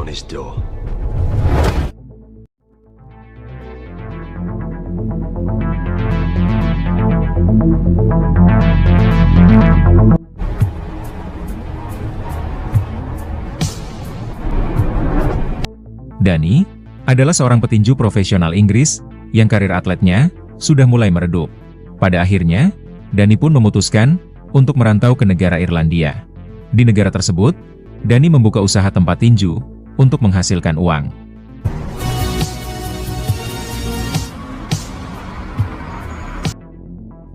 on his door. Danny adalah seorang petinju profesional Inggris yang karir atletnya sudah mulai meredup. Pada akhirnya, Danny pun memutuskan untuk merantau ke negara Irlandia. Di negara tersebut, Danny membuka usaha tempat tinju untuk menghasilkan uang.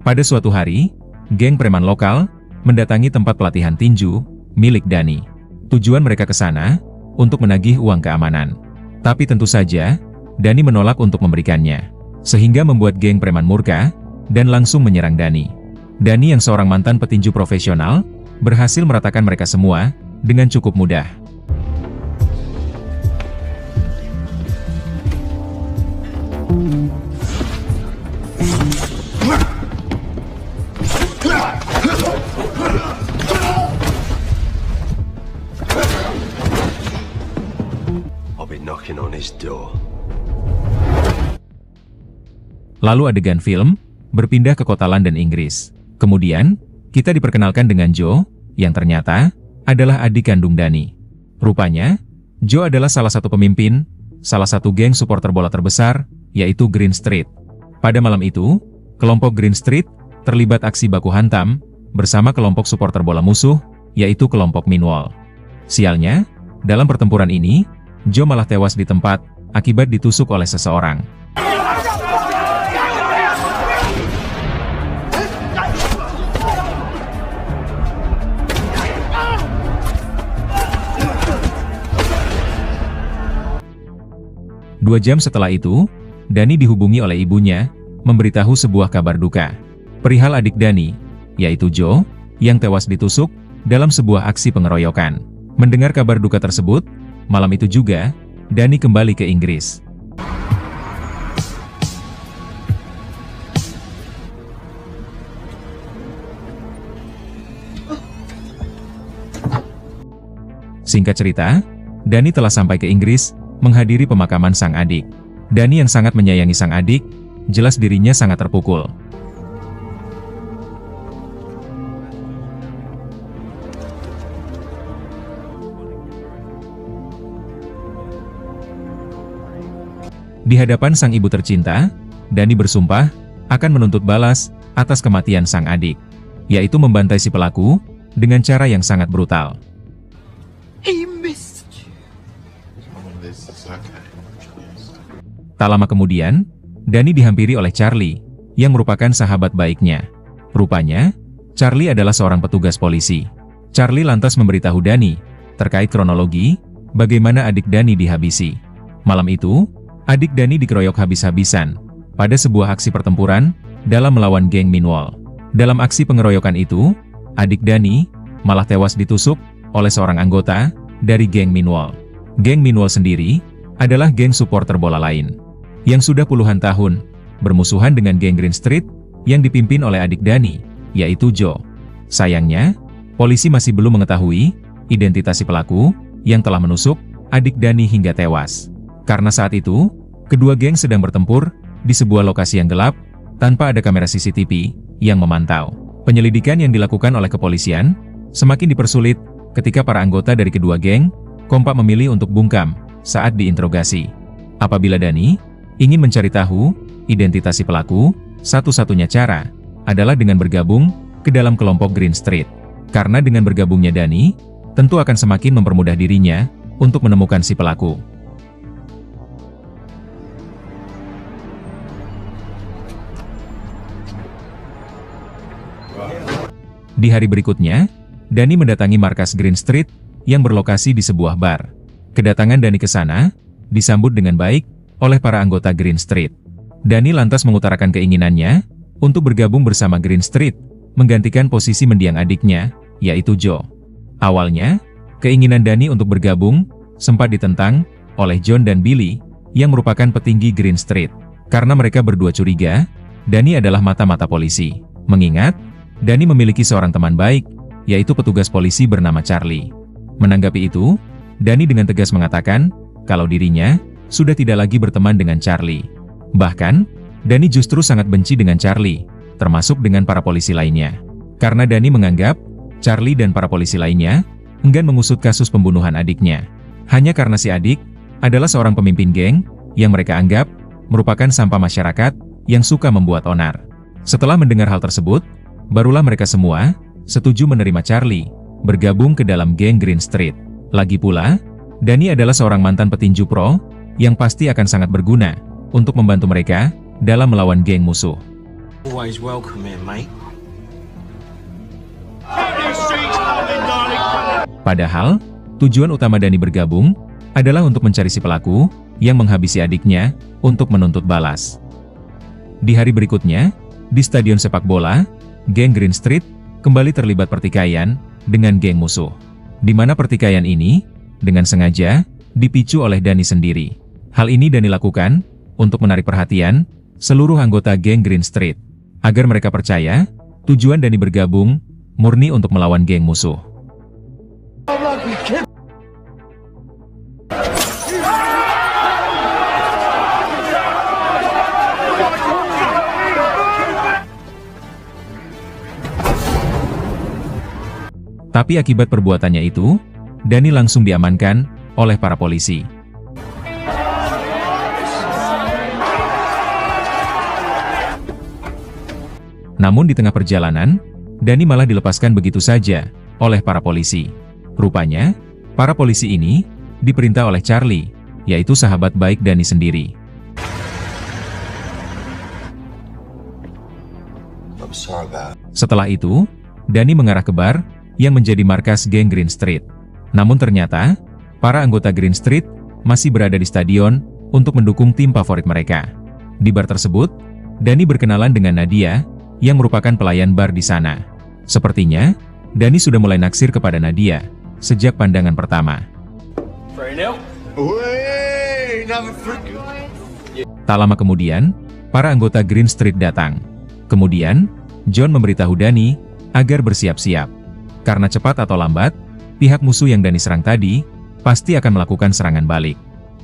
Pada suatu hari, geng preman lokal mendatangi tempat pelatihan tinju milik Danny. Tujuan mereka ke sana untuk menagih uang keamanan. Tapi tentu saja, Danny menolak untuk memberikannya, sehingga membuat geng preman murka dan langsung menyerang Danny. Danny yang seorang mantan petinju profesional, berhasil meratakan mereka semua dengan cukup mudah. I'll be knocking on his door. Lalu adegan film berpindah ke kota London, Inggris. Kemudian, kita diperkenalkan dengan Joe, yang ternyata adalah adik kandung Danny. Rupanya, Joe adalah salah satu pemimpin, salah satu geng supporter bola terbesar, yaitu Green Street. Pada malam itu, kelompok Green Street terlibat aksi baku hantam bersama kelompok supporter bola musuh, yaitu kelompok Millwall. Sialnya, dalam pertempuran ini, Joe malah tewas di tempat akibat ditusuk oleh seseorang. Dua jam setelah itu, Danny dihubungi oleh ibunya, memberitahu sebuah kabar duka. Perihal adik Danny, yaitu Joe, yang tewas ditusuk dalam sebuah aksi pengeroyokan. Mendengar kabar duka tersebut, malam itu juga, Danny kembali ke Inggris. Singkat cerita, Danny telah sampai ke Inggris, menghadiri pemakaman sang adik. Danny yang sangat menyayangi sang adik, jelas dirinya sangat terpukul. Di hadapan sang ibu tercinta, Danny bersumpah akan menuntut balas atas kematian sang adik, yaitu membantai si pelaku dengan cara yang sangat brutal. Tak lama kemudian, Danny dihampiri oleh Charlie, yang merupakan sahabat baiknya. Rupanya, Charlie adalah seorang petugas polisi. Charlie lantas memberitahu Danny terkait kronologi bagaimana adik Danny dihabisi. Malam itu, adik Danny dikeroyok habis-habisan pada sebuah aksi pertempuran dalam melawan geng Millwall. Dalam aksi pengeroyokan itu, adik Danny malah tewas ditusuk oleh seorang anggota dari geng Millwall. Geng Millwall sendiri adalah geng supporter bola lain yang sudah puluhan tahun bermusuhan dengan geng Green Street yang dipimpin oleh adik Danny, yaitu Joe. Sayangnya, polisi masih belum mengetahui identitas si pelaku yang telah menusuk adik Danny hingga tewas. Karena saat itu, kedua geng sedang bertempur di sebuah lokasi yang gelap tanpa ada kamera CCTV yang memantau. Penyelidikan yang dilakukan oleh kepolisian semakin dipersulit ketika para anggota dari kedua geng kompak memilih untuk bungkam saat diinterogasi. Apabila Danny ingin mencari tahu identitas si pelaku, satu-satunya cara adalah dengan bergabung ke dalam kelompok Green Street. Karena dengan bergabungnya Danny, tentu akan semakin mempermudah dirinya untuk menemukan si pelaku. Di hari berikutnya, Danny mendatangi markas Green Street yang berlokasi di sebuah bar. Kedatangan Danny ke sana disambut dengan baik oleh para anggota Green Street. Danny lantas mengutarakan keinginannya untuk bergabung bersama Green Street, menggantikan posisi mendiang adiknya, yaitu Joe. Awalnya, keinginan Danny untuk bergabung sempat ditentang oleh John dan Billy, yang merupakan petinggi Green Street. Karena mereka berdua curiga, Danny adalah mata-mata polisi. Mengingat, Danny memiliki seorang teman baik, yaitu petugas polisi bernama Charlie. Menanggapi itu, Dani dengan tegas mengatakan kalau dirinya sudah tidak lagi berteman dengan Charlie. Bahkan, Dani justru sangat benci dengan Charlie, termasuk dengan para polisi lainnya. Karena Dani menganggap Charlie dan para polisi lainnya enggan mengusut kasus pembunuhan adiknya. Hanya karena si adik adalah seorang pemimpin geng yang mereka anggap merupakan sampah masyarakat yang suka membuat onar. Setelah mendengar hal tersebut, barulah mereka semua setuju menerima Charlie bergabung ke dalam geng Green Street. Lagi pula, Dani adalah seorang mantan petinju pro yang pasti akan sangat berguna untuk membantu mereka dalam melawan geng musuh. Always welcome here, mate. Padahal, tujuan utama Dani bergabung adalah untuk mencari si pelaku yang menghabisi adiknya untuk menuntut balas. Di hari berikutnya, di stadion sepak bola, geng Green Street kembali terlibat pertikaian dengan geng musuh. Di mana pertikaian ini, dengan sengaja, dipicu oleh Dani sendiri. Hal ini Dani lakukan untuk menarik perhatian seluruh anggota geng Green Street, agar mereka percaya tujuan Dani bergabung murni untuk melawan geng musuh. Tapi akibat perbuatannya itu, Dani langsung diamankan oleh para polisi. Namun di tengah perjalanan, Dani malah dilepaskan begitu saja oleh para polisi. Rupanya, para polisi ini diperintah oleh Charlie, yaitu sahabat baik Dani sendiri. Setelah itu, Dani mengarah ke bar yang menjadi markas geng Green Street. Namun ternyata, para anggota Green Street masih berada di stadion untuk mendukung tim favorit mereka. Di bar tersebut, Dani berkenalan dengan Nadia, yang merupakan pelayan bar di sana. Sepertinya, Dani sudah mulai naksir kepada Nadia sejak pandangan pertama. Tak lama kemudian, para anggota Green Street datang. Kemudian, John memberitahu Dani agar bersiap-siap. Karena cepat atau lambat, pihak musuh yang Dani serang tadi pasti akan melakukan serangan balik.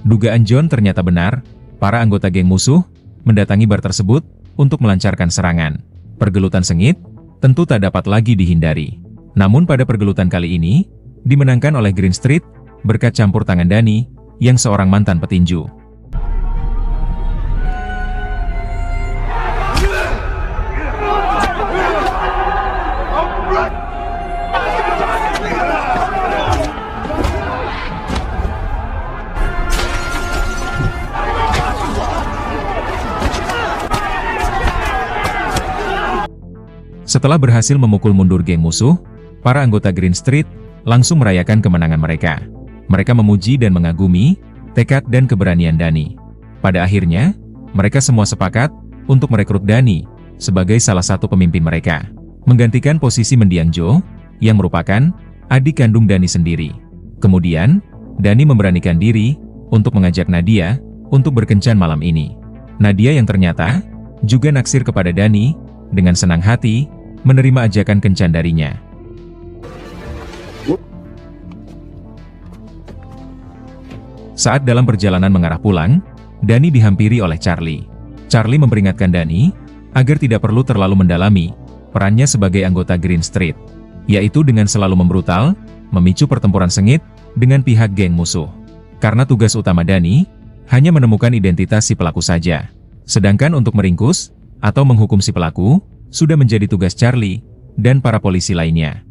Dugaan John ternyata benar, para anggota geng musuh mendatangi bar tersebut untuk melancarkan serangan. Pergelutan sengit tentu tak dapat lagi dihindari. Namun pada pergelutan kali ini, dimenangkan oleh Green Street berkat campur tangan Dani yang seorang mantan petinju. Setelah berhasil memukul mundur geng musuh, para anggota Green Street langsung merayakan kemenangan mereka. Mereka memuji dan mengagumi tekad dan keberanian Dani. Pada akhirnya, mereka semua sepakat untuk merekrut Dani sebagai salah satu pemimpin mereka, menggantikan posisi mendiang Joe, yang merupakan adik kandung Dani sendiri. Kemudian, Dani memberanikan diri untuk mengajak Nadia untuk berkencan malam ini. Nadia yang ternyata juga naksir kepada Dani, dengan senang hati menerima ajakan kencan darinya. Saat dalam perjalanan mengarah pulang, Dani dihampiri oleh Charlie. Charlie memperingatkan Dani agar tidak perlu terlalu mendalami perannya sebagai anggota Green Street, yaitu dengan selalu membrutal, memicu pertempuran sengit dengan pihak geng musuh. Karena tugas utama Dani hanya menemukan identitas si pelaku saja. Sedangkan untuk meringkus atau menghukum si pelaku sudah menjadi tugas Charlie dan para polisi lainnya.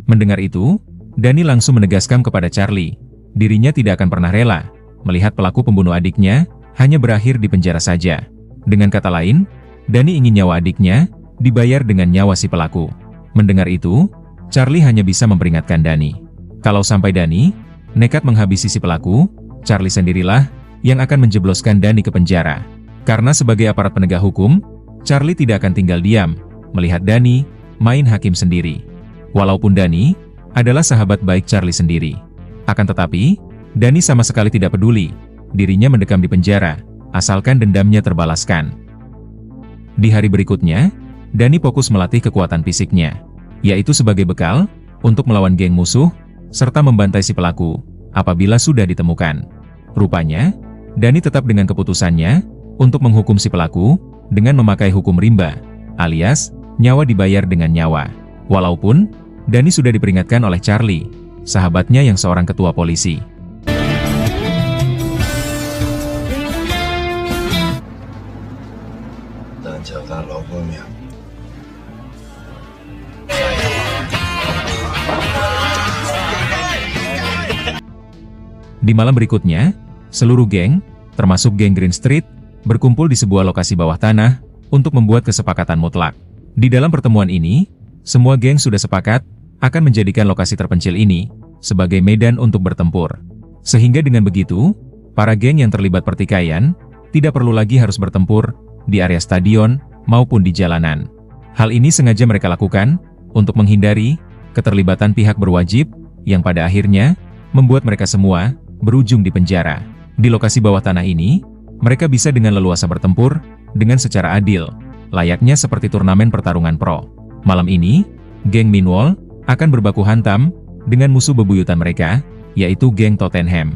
Mendengar itu, Dani langsung menegaskan kepada Charlie, dirinya tidak akan pernah rela melihat pelaku pembunuh adiknya hanya berakhir di penjara saja. Dengan kata lain, Dani ingin nyawa adiknya dibayar dengan nyawa si pelaku. Mendengar itu, Charlie hanya bisa memperingatkan Dani. Kalau sampai Dani nekat menghabisi si pelaku, Charlie sendirilah yang akan menjebloskan Dani ke penjara. Karena sebagai aparat penegak hukum, Charlie tidak akan tinggal diam melihat Dani main hakim sendiri. Walaupun Dani adalah sahabat baik Charlie sendiri. Akan tetapi, Dani sama sekali tidak peduli dirinya mendekam di penjara, asalkan dendamnya terbalaskan. Di hari berikutnya, Dani fokus melatih kekuatan fisiknya. yaitu sebagai bekal untuk melawan geng musuh, serta membantai si pelaku apabila sudah ditemukan. Rupanya, Dani tetap dengan keputusannya untuk menghukum si pelaku dengan memakai hukum rimba, alias nyawa dibayar dengan nyawa. Walaupun Dani sudah diperingatkan oleh Charlie, sahabatnya yang seorang ketua polisi. Di malam berikutnya, seluruh geng, termasuk geng Green Street, berkumpul di sebuah lokasi bawah tanah untuk membuat kesepakatan mutlak. Di dalam pertemuan ini, semua geng sudah sepakat akan menjadikan lokasi terpencil ini sebagai medan untuk bertempur. Sehingga dengan begitu, para geng yang terlibat pertikaian tidak perlu lagi harus bertempur di area stadion maupun di jalanan. Hal ini sengaja mereka lakukan untuk menghindari keterlibatan pihak berwajib yang pada akhirnya membuat mereka semua berujung di penjara. Di lokasi bawah tanah ini, mereka bisa dengan leluasa bertempur dengan secara adil, layaknya seperti turnamen pertarungan pro. Malam ini, geng Meanwhole akan berbaku hantam dengan musuh bebuyutan mereka, yaitu geng Tottenham.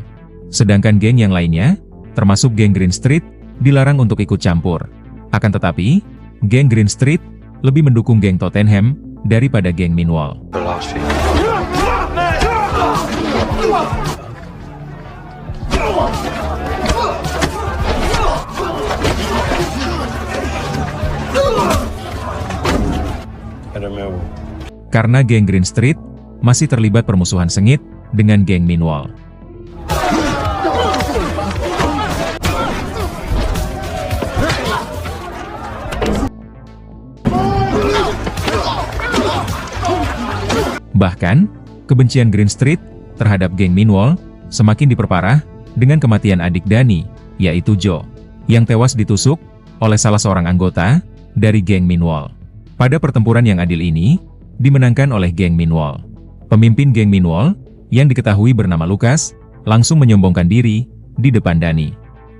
Sedangkan geng yang lainnya, termasuk geng Green Street, dilarang untuk ikut campur. Akan tetapi, geng Green Street lebih mendukung geng Tottenham daripada geng Meanwhole. Karena geng Green Street masih terlibat permusuhan sengit dengan geng Meanwhole. Bahkan, kebencian Green Street terhadap geng Meanwhole semakin diperparah dengan kematian adik Dani, yaitu Joe, yang tewas ditusuk oleh salah seorang anggota dari geng Meanwhole. Pada pertempuran yang adil ini, dimenangkan oleh geng Meanwhole. Pemimpin geng Meanwhole, yang diketahui bernama Lucas, langsung menyombongkan diri di depan Dani.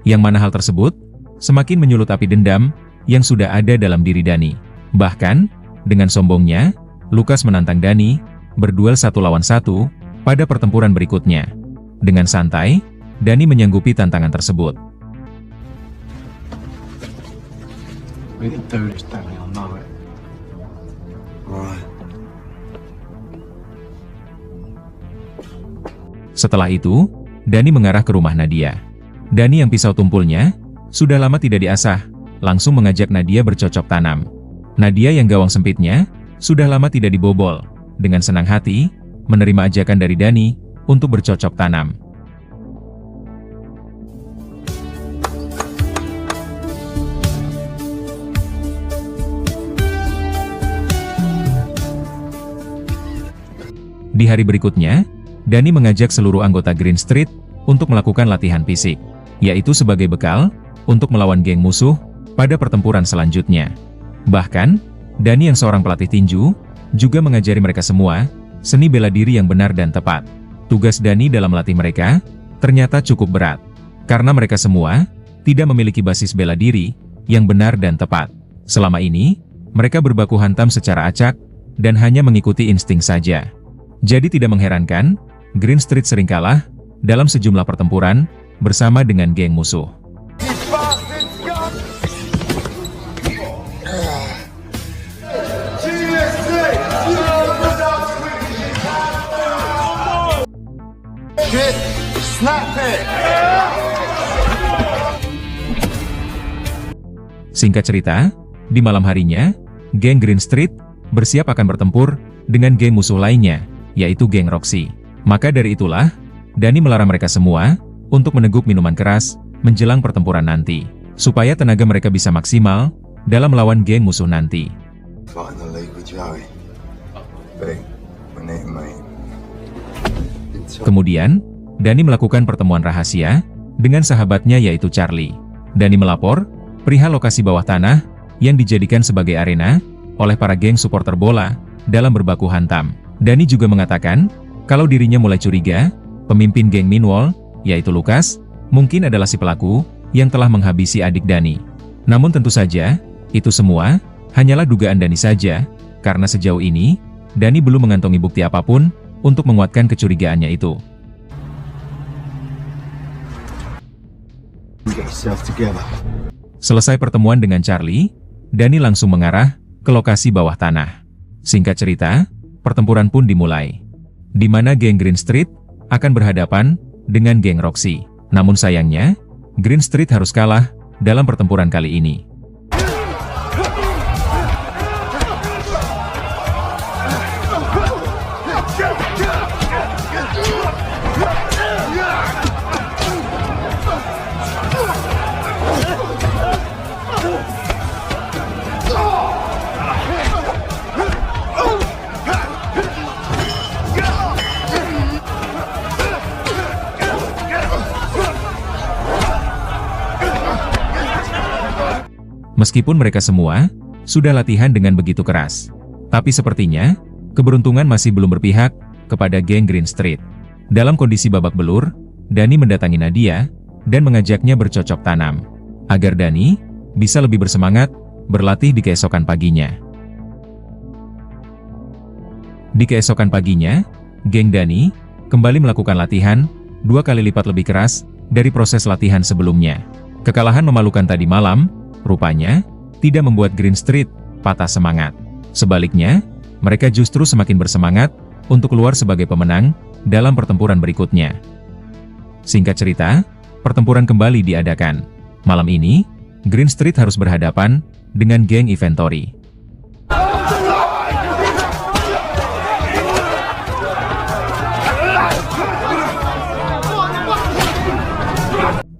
Yang mana hal tersebut semakin menyulut api dendam yang sudah ada dalam diri Dani. Bahkan, dengan sombongnya, Lucas menantang Dani berduel 1 lawan 1 pada pertempuran berikutnya. Dengan santai, Dani menyanggupi tantangan tersebut. Setelah itu, Dani mengarah ke rumah Nadia. Dani yang pisau tumpulnya sudah lama tidak diasah, langsung mengajak Nadia bercocok tanam. Nadia yang gawang sempitnya sudah lama tidak dibobol, dengan senang hati menerima ajakan dari Dani untuk bercocok tanam. Di hari berikutnya, Dani mengajak seluruh anggota Green Street untuk melakukan latihan fisik, yaitu sebagai bekal untuk melawan geng musuh pada pertempuran selanjutnya. Bahkan, Dani yang seorang pelatih tinju, juga mengajari mereka semua seni bela diri yang benar dan tepat. Tugas Dani dalam melatih mereka ternyata cukup berat, karena mereka semua tidak memiliki basis bela diri yang benar dan tepat. Selama ini, mereka berbaku hantam secara acak dan hanya mengikuti insting saja. Jadi tidak mengherankan, Green Street sering kalah dalam sejumlah pertempuran bersama dengan geng musuh. Singkat cerita, di malam harinya, geng Green Street bersiap akan bertempur dengan geng musuh lainnya, yaitu geng Roxy. Maka dari itulah, Dani melarang mereka semua untuk meneguk minuman keras menjelang pertempuran nanti, supaya tenaga mereka bisa maksimal dalam melawan geng musuh nanti. Kemudian, Dani melakukan pertemuan rahasia dengan sahabatnya yaitu Charlie. Dani melapor perihal lokasi bawah tanah yang dijadikan sebagai arena oleh para geng supporter bola dalam berbaku hantam. Dani juga mengatakan kalau dirinya mulai curiga pemimpin geng Meanwhole, yaitu Lucas, mungkin adalah si pelaku yang telah menghabisi adik Dani. Namun tentu saja, itu semua hanyalah dugaan Dani saja, karena sejauh ini Dani belum mengantongi bukti apapun untuk menguatkan kecurigaannya itu. Get yourself together. Selesai pertemuan dengan Charlie, Dani langsung mengarah ke lokasi bawah tanah. Singkat cerita, pertempuran pun dimulai, di mana geng Green Street akan berhadapan dengan geng Roxy. Namun sayangnya, Green Street harus kalah dalam pertempuran kali ini. Meskipun mereka semua sudah latihan dengan begitu keras, tapi sepertinya keberuntungan masih belum berpihak kepada geng Green Street. Dalam kondisi babak belur, Dani mendatangi Nadia dan mengajaknya bercocok tanam, agar Dani bisa lebih bersemangat berlatih di keesokan paginya. Di keesokan paginya, geng Dani kembali melakukan latihan 2 kali lipat lebih keras dari proses latihan sebelumnya. Kekalahan memalukan tadi malam rupanya tidak membuat Green Street patah semangat. Sebaliknya, mereka justru semakin bersemangat untuk keluar sebagai pemenang dalam pertempuran berikutnya. Singkat cerita, pertempuran kembali diadakan. Malam ini, Green Street harus berhadapan dengan geng Inventory.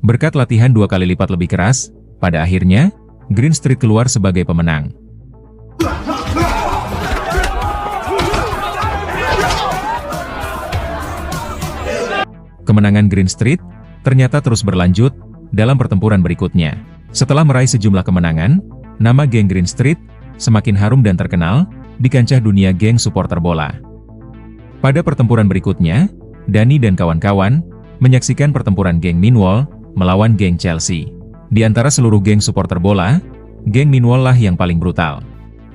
Berkat latihan 2 kali lipat lebih keras, pada akhirnya, Green Street keluar sebagai pemenang. Kemenangan Green Street ternyata terus berlanjut dalam pertempuran berikutnya. Setelah meraih sejumlah kemenangan, nama geng Green Street semakin harum dan terkenal di kancah dunia geng supporter bola. Pada pertempuran berikutnya, Dani dan kawan-kawan menyaksikan pertempuran geng Minwall melawan geng Chelsea. Di antara seluruh geng supporter bola, geng Minwall lah yang paling brutal.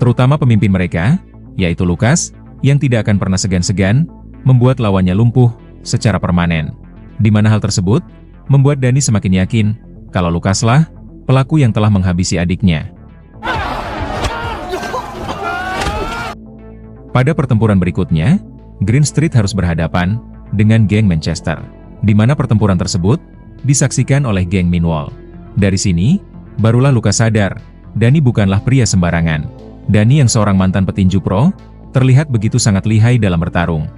Terutama pemimpin mereka, yaitu Lucas, yang tidak akan pernah segan-segan membuat lawannya lumpuh secara permanen. Di mana hal tersebut membuat Dani semakin yakin kalau Lucas lah pelaku yang telah menghabisi adiknya. Pada pertempuran berikutnya, Green Street harus berhadapan dengan geng Manchester, di mana pertempuran tersebut disaksikan oleh geng Minwall. Dari sini, barulah Lucas sadar, Dani bukanlah pria sembarangan. Dani yang seorang mantan petinju pro, terlihat begitu sangat lihai dalam bertarung.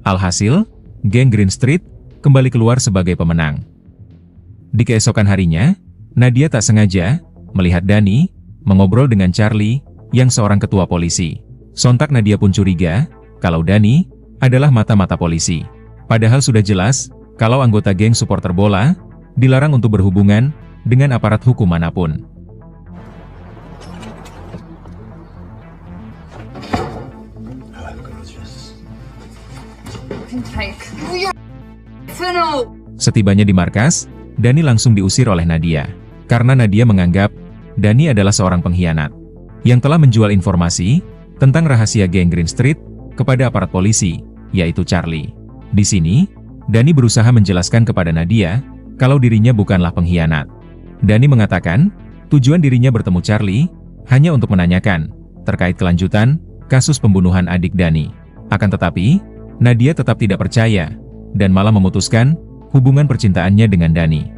Alhasil, geng Green Street kembali keluar sebagai pemenang. Di keesokan harinya, Nadia tak sengaja melihat Dani mengobrol dengan Charlie yang seorang ketua polisi. Sontak Nadia pun curiga kalau Dani adalah mata-mata polisi. Padahal sudah jelas kalau anggota geng supporter bola dilarang untuk berhubungan dengan aparat hukum manapun. Setibanya di markas, Dani langsung diusir oleh Nadia. Karena Nadia menganggap Dani adalah seorang pengkhianat yang telah menjual informasi tentang rahasia geng Green Street kepada aparat polisi, yaitu Charlie. Di sini, Dani berusaha menjelaskan kepada Nadia kalau dirinya bukanlah pengkhianat. Dani mengatakan tujuan dirinya bertemu Charlie hanya untuk menanyakan terkait kelanjutan kasus pembunuhan adik Dani. Akan tetapi, Nadia tetap tidak percaya dan malah memutuskan hubungan percintaannya dengan Dani.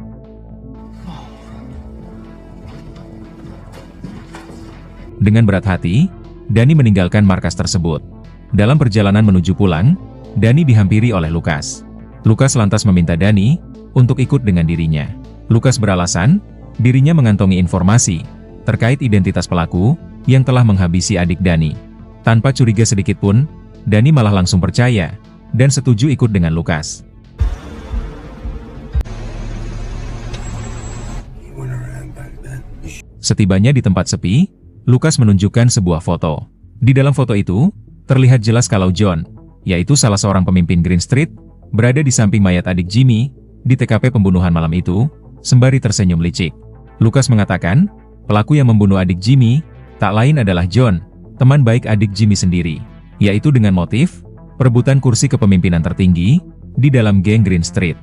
Dengan berat hati, Dani meninggalkan markas tersebut. Dalam perjalanan menuju pulang, Dani dihampiri oleh Lucas. Lucas lantas meminta Dani untuk ikut dengan dirinya. Lucas beralasan, dirinya mengantongi informasi terkait identitas pelaku yang telah menghabisi adik Dani. Tanpa curiga sedikit pun, Dani malah langsung percaya dan setuju ikut dengan Lucas. Setibanya di tempat sepi, Lucas menunjukkan sebuah foto. Di dalam foto itu, terlihat jelas kalau John yaitu salah seorang pemimpin Green Street, berada di samping mayat adik Jimmy di TKP pembunuhan malam itu, sembari tersenyum licik. Lucas mengatakan, pelaku yang membunuh adik Jimmy tak lain adalah John, teman baik adik Jimmy sendiri, yaitu dengan motif perebutan kursi kepemimpinan tertinggi di dalam geng Green Street.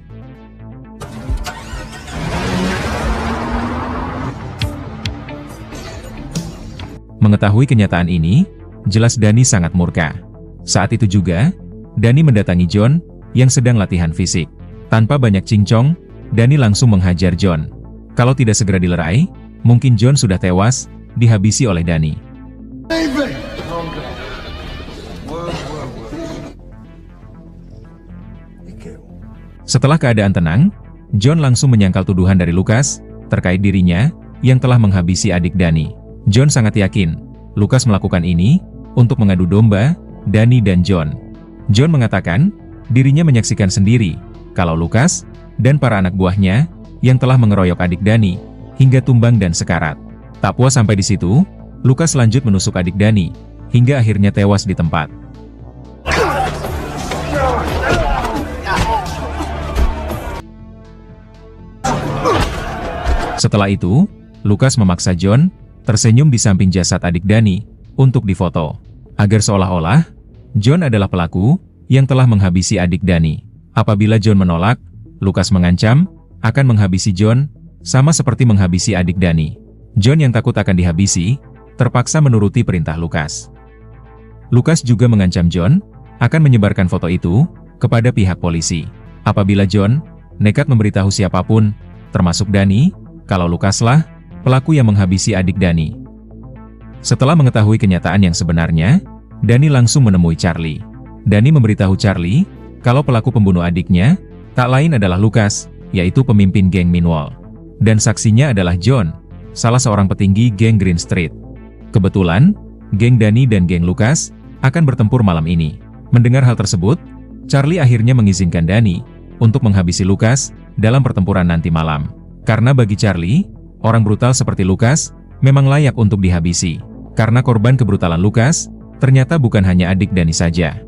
Mengetahui kenyataan ini, jelas Danny sangat murka. Saat itu juga, Danny mendatangi John yang sedang latihan fisik. Tanpa banyak cincong, Danny langsung menghajar John. Kalau tidak segera dilerai, mungkin John sudah tewas, dihabisi oleh Danny. Setelah keadaan tenang, John langsung menyangkal tuduhan dari Lucas terkait dirinya yang telah menghabisi adik Danny. John sangat yakin Lucas melakukan ini untuk mengadu domba Danny dan John. John mengatakan dirinya menyaksikan sendiri kalau Lucas dan para anak buahnya yang telah mengeroyok adik Danny hingga tumbang dan sekarat. Tak puas sampai di situ, Lucas lanjut menusuk adik Danny hingga akhirnya tewas di tempat. Setelah itu, Lucas memaksa John tersenyum di samping jasad adik Danny untuk difoto, agar seolah-olah John adalah pelaku yang telah menghabisi adik Danny. Apabila John menolak, Lucas mengancam akan menghabisi John, sama seperti menghabisi adik Danny. John yang takut akan dihabisi, terpaksa menuruti perintah Lucas. Lucas juga mengancam John akan menyebarkan foto itu kepada pihak polisi. Apabila John nekat memberitahu siapapun, termasuk Danny, kalau Lucaslah pelaku yang menghabisi adik Danny. Setelah mengetahui kenyataan yang sebenarnya, Danny langsung menemui Charlie. Danny memberitahu Charlie kalau pelaku pembunuh adiknya tak lain adalah Lucas, yaitu pemimpin geng Meanwhile. Dan saksinya adalah John, salah seorang petinggi geng Green Street. Kebetulan, geng Danny dan geng Lucas akan bertempur malam ini. Mendengar hal tersebut, Charlie akhirnya mengizinkan Danny untuk menghabisi Lucas dalam pertempuran nanti malam. Karena bagi Charlie, orang brutal seperti Lucas memang layak untuk dihabisi. Karena korban kebrutalan Lucas ternyata bukan hanya adik Danny saja.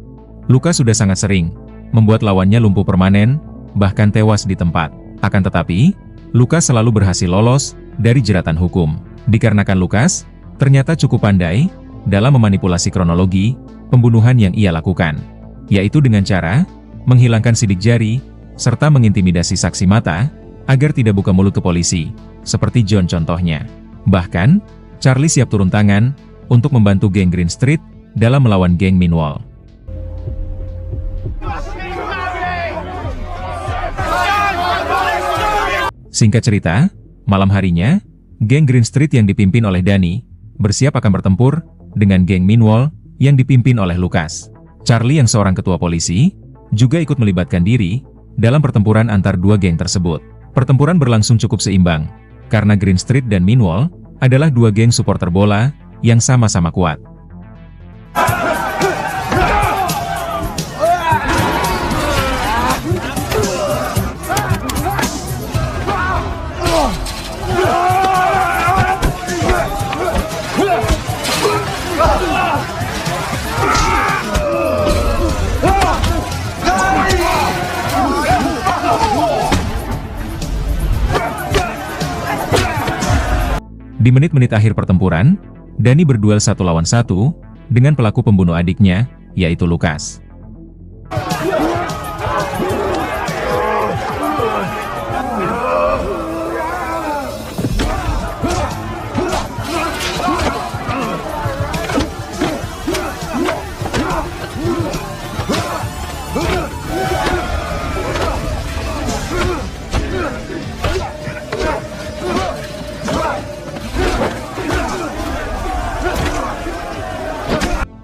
Lucas sudah sangat sering membuat lawannya lumpuh permanen, bahkan tewas di tempat. Akan tetapi, Lucas selalu berhasil lolos dari jeratan hukum. Dikarenakan Lucas ternyata cukup pandai dalam memanipulasi kronologi pembunuhan yang ia lakukan, yaitu dengan cara menghilangkan sidik jari serta mengintimidasi saksi mata agar tidak buka mulut ke polisi, seperti John contohnya. Bahkan, Charlie siap turun tangan untuk membantu geng Green Street dalam melawan geng Meanwhile. Singkat cerita, malam harinya, geng Green Street yang dipimpin oleh Danny bersiap akan bertempur dengan geng Meanwhile yang dipimpin oleh Lucas. Charlie yang seorang ketua polisi juga ikut melibatkan diri dalam pertempuran antar dua geng tersebut. Pertempuran berlangsung cukup seimbang, karena Green Street dan Meanwhile adalah dua geng supporter bola yang sama-sama kuat. Di menit-menit akhir pertempuran, Danny berduel 1 lawan 1 dengan pelaku pembunuh adiknya, yaitu Lucas.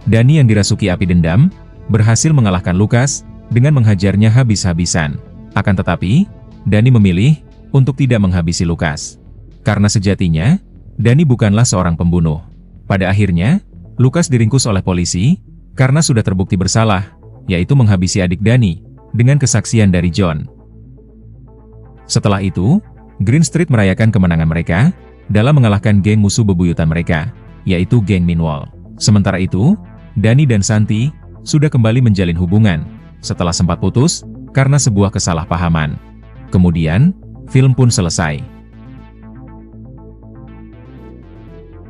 Danny yang dirasuki api dendam, berhasil mengalahkan Lucas dengan menghajarnya habis-habisan. Akan tetapi, Danny memilih untuk tidak menghabisi Lucas. Karena sejatinya, Danny bukanlah seorang pembunuh. Pada akhirnya, Lucas diringkus oleh polisi karena sudah terbukti bersalah, yaitu menghabisi adik Danny dengan kesaksian dari John. Setelah itu, Green Street merayakan kemenangan mereka dalam mengalahkan geng musuh bebuyutan mereka, yaitu geng Meanwhile. Sementara itu, Danny dan Santi sudah kembali menjalin hubungan, setelah sempat putus, karena sebuah kesalahpahaman. Kemudian, film pun selesai.